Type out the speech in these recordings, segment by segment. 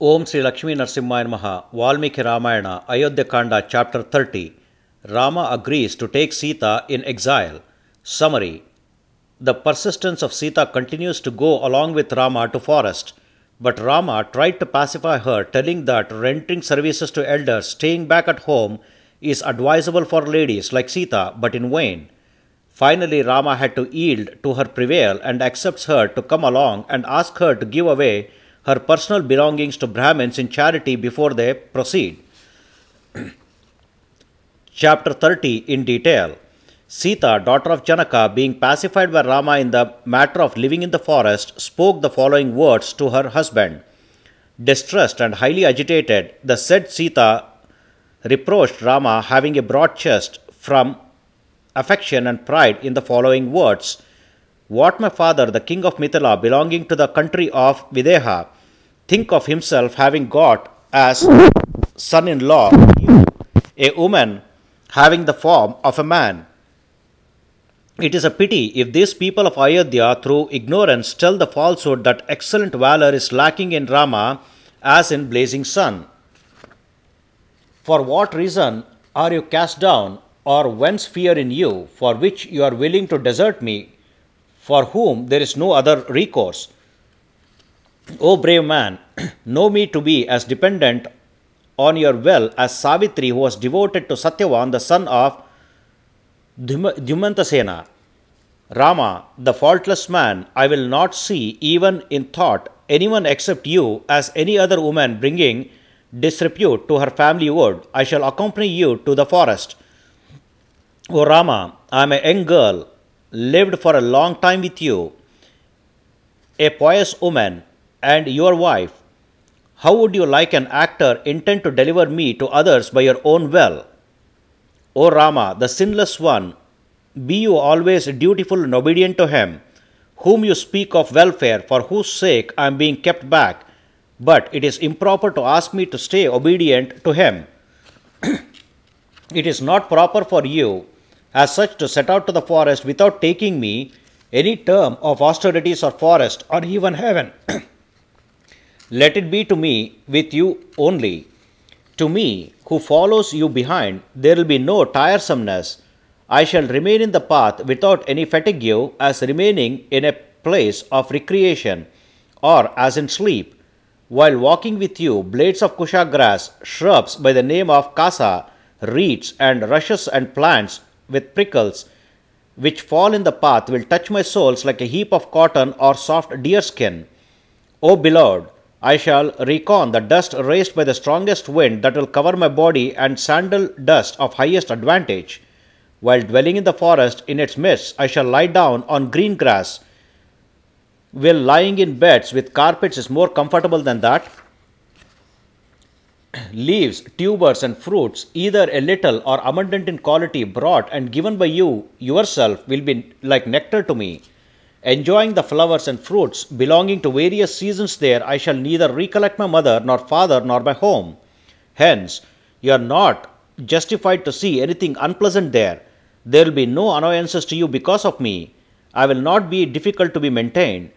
Om Sri Lakshmi Narsimhaya Namaha, Valmiki Ramayana, Ayodhya Kanda, Chapter 30. Rama agrees to take Sita in exile. Summary. The persistence of Sita continues to go along with Rama to forest. But Rama tried to pacify her, telling that rendering services to elders staying back at home is advisable for ladies like Sita, but in vain. Finally, Rama had to yield to her prevail and accepts her to come along and ask her to give away her personal belongings to Brahmins in charity before they proceed. Chapter 30 in detail. Sita, daughter of Janaka, being pacified by Rama in the matter of living in the forest, spoke the following words to her husband. Distressed and highly agitated, the said Sita reproached Rama, having a broad chest, from affection and pride in the following words. What my father, the king of Mithila, belonging to the country of Videha, think of himself having got as son-in-law you, a woman having the form of a man. It is a pity if these people of Ayodhya, through ignorance, tell the falsehood that excellent valor is lacking in Rama as in blazing sun. For what reason are you cast down, or whence fear in you, for which you are willing to desert me, for whom there is no other recourse? O brave man, know me to be as dependent on your will as Savitri, who was devoted to Satyavan, the son of Dhumantasena. Rama, the faultless man, I will not see, even in thought, anyone except you as any other woman bringing disrepute to her family would. I shall accompany you to the forest. O Rama, I am a young girl, lived for a long time with you, a pious woman, and your wife. How would you like an actor intent to deliver me to others by your own will? O Rama, the sinless one, be you always dutiful and obedient to him, whom you speak of welfare, for whose sake I am being kept back, but it is improper to ask me to stay obedient to him. It is not proper for you as such to set out to the forest without taking me any term of austerities or forest or even heaven. Let it be to me with you only. To me, who follows you behind, there will be no tiresomeness. I shall remain in the path without any fatigue, as remaining in a place of recreation, or as in sleep. While walking with you, blades of kusha grass, shrubs by the name of kasa, reeds and rushes and plants with prickles, which fall in the path, will touch my soles like a heap of cotton or soft deerskin. O beloved, I shall recon the dust raised by the strongest wind that will cover my body, and sandal dust of highest advantage. While dwelling in the forest in its midst, I shall lie down on green grass. Will lying in beds with carpets is more comfortable than that? Leaves, tubers and fruits, either a little or abundant in quality, brought and given by you yourself, will be like nectar to me. Enjoying the flowers and fruits belonging to various seasons there, I shall neither recollect my mother, nor father, nor my home. Hence, you are not justified to see anything unpleasant there. There will be no annoyances to you because of me. I will not be difficult to be maintained.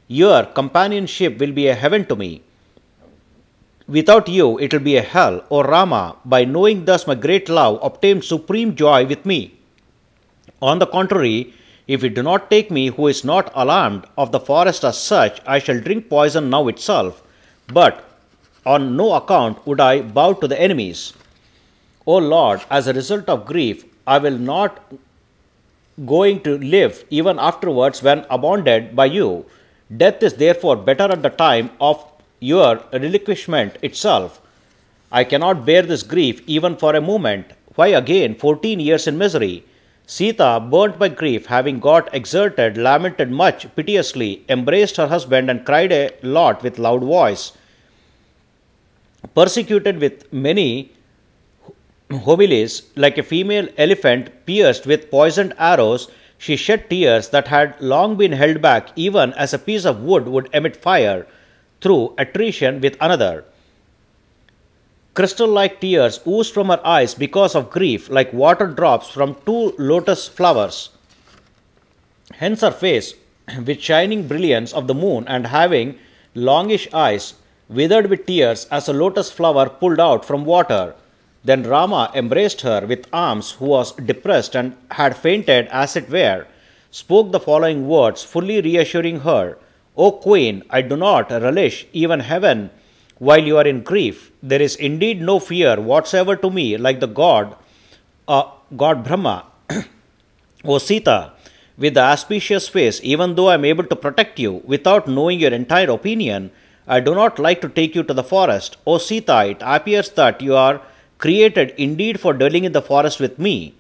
Your companionship will be a heaven to me. Without you, it will be a hell. O Rama, by knowing thus my great love, obtain supreme joy with me. On the contrary, if you do not take me, who is not alarmed of the forest as such, I shall drink poison now itself. But on no account would I bow to the enemies. O Lord, as a result of grief, I will not going to live even afterwards when abounded by you. Death is therefore better at the time of your relinquishment itself. I cannot bear this grief even for a moment. Why again 14 years in misery? Sita, burnt by grief, having got exerted, lamented much piteously, embraced her husband and cried a lot with loud voice. Persecuted with many homilies, like a female elephant pierced with poisoned arrows, she shed tears that had long been held back, even as a piece of wood would emit fire through attrition with another. Crystal-like tears oozed from her eyes because of grief, like water drops from two lotus flowers. Hence her face, with shining brilliance of the moon and having longish eyes, withered with tears as a lotus flower pulled out from water. Then Rama embraced her with arms, who was depressed and had fainted as it were, spoke the following words, fully reassuring her: O queen, I do not relish even heaven while you are in grief. There is indeed no fear whatsoever to me like the God Brahma. O Sita, with the auspicious face, even though I am able to protect you without knowing your entire opinion, I do not like to take you to the forest. O Sita, it appears that you are created indeed for dwelling in the forest with me.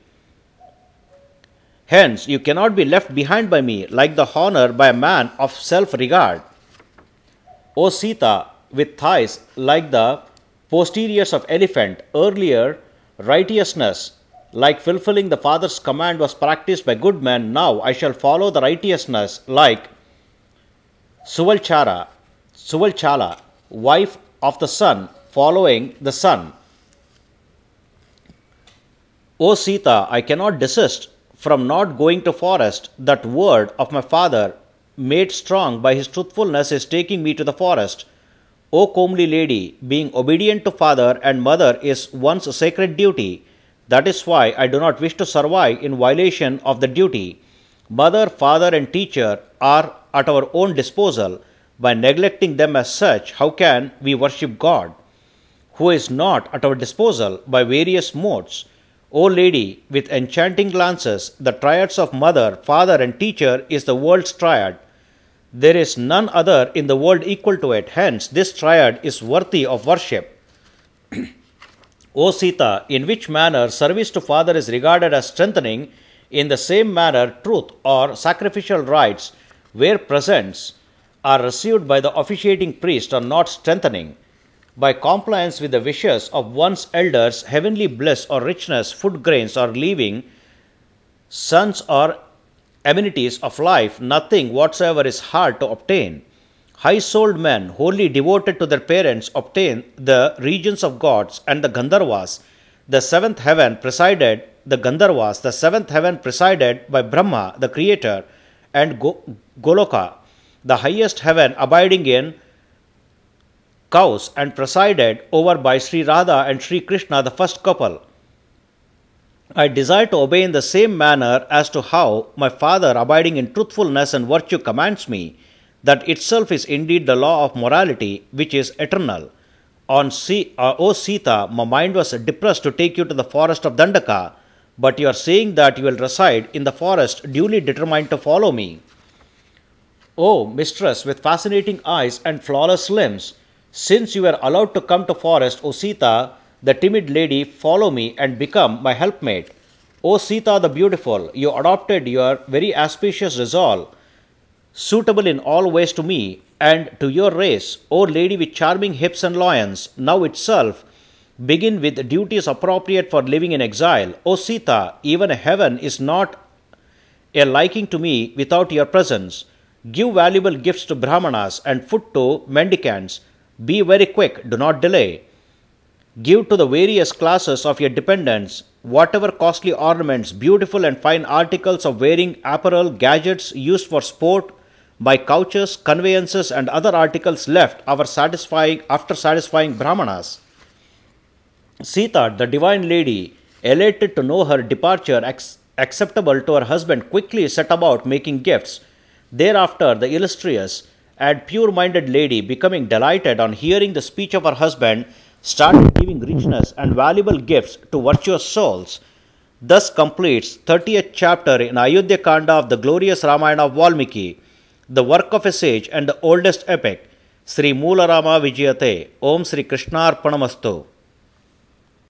Hence, you cannot be left behind by me like the honor by a man of self-regard. O Sita, with thighs like the posteriors of elephant, earlier righteousness, like fulfilling the father's command, was practiced by good men. Now I shall follow the righteousness like Suvalchala, wife of the sun, following the sun. O Sita, I cannot desist from not going to forest. That word of my father, made strong by his truthfulness, is taking me to the forest. O comely lady, being obedient to father and mother is one's sacred duty. That is why I do not wish to survive in violation of the duty. Mother, father, and teacher are at our own disposal. By neglecting them as such, how can we worship God, who is not at our disposal by various modes? O lady, with enchanting glances, the triads of mother, father, and teacher is the world's triad. There is none other in the world equal to it. Hence, this triad is worthy of worship. O Sita, in which manner service to father is regarded as strengthening, in the same manner truth or sacrificial rites, where presents are received by the officiating priest, are not strengthening. By compliance with the wishes of one's elders, heavenly bliss or richness, food grains or leaving, sons or amenities of life, nothing whatsoever is hard to obtain. High-souled men, wholly devoted to their parents, obtain the regions of gods and the Gandharvas. The seventh heaven presided by Brahma, the creator, and Goloka, the highest heaven, abiding in cows, and presided over by Sri Radha and Sri Krishna, the first couple. I desire to obey in the same manner as to how my father, abiding in truthfulness and virtue, commands me. That itself is indeed the law of morality, which is eternal. O Sita, my mind was depressed to take you to the forest of Dandaka, but you are saying that you will reside in the forest, duly determined to follow me. O mistress with fascinating eyes and flawless limbs, since you were allowed to come to forest, O Sita, the timid lady, follow me and become my helpmate. O Sita the beautiful, you adopted your very auspicious resolve, suitable in all ways to me and to your race. O lady with charming hips and loins, now itself begin with duties appropriate for living in exile. O Sita, even heaven is not a liking to me without your presence. Give valuable gifts to Brahmanas and food to mendicants. Be very quick, do not delay. Give to the various classes of your dependents whatever costly ornaments, beautiful and fine articles of wearing apparel, gadgets used for sport, by couches, conveyances, and other articles left after satisfying Brahmanas. Sita, the divine lady, elated to know her departure acceptable to her husband, quickly set about making gifts. Thereafter, the illustrious and pure-minded lady, becoming delighted on hearing the speech of her husband, started giving richness and valuable gifts to virtuous souls. Thus completes 30th chapter in Ayodhya Kanda of the glorious Ramayana of Valmiki, the work of a sage and the oldest epic. Sri Moola Rama Vijayate. Om Sri Krishnarpanamastu.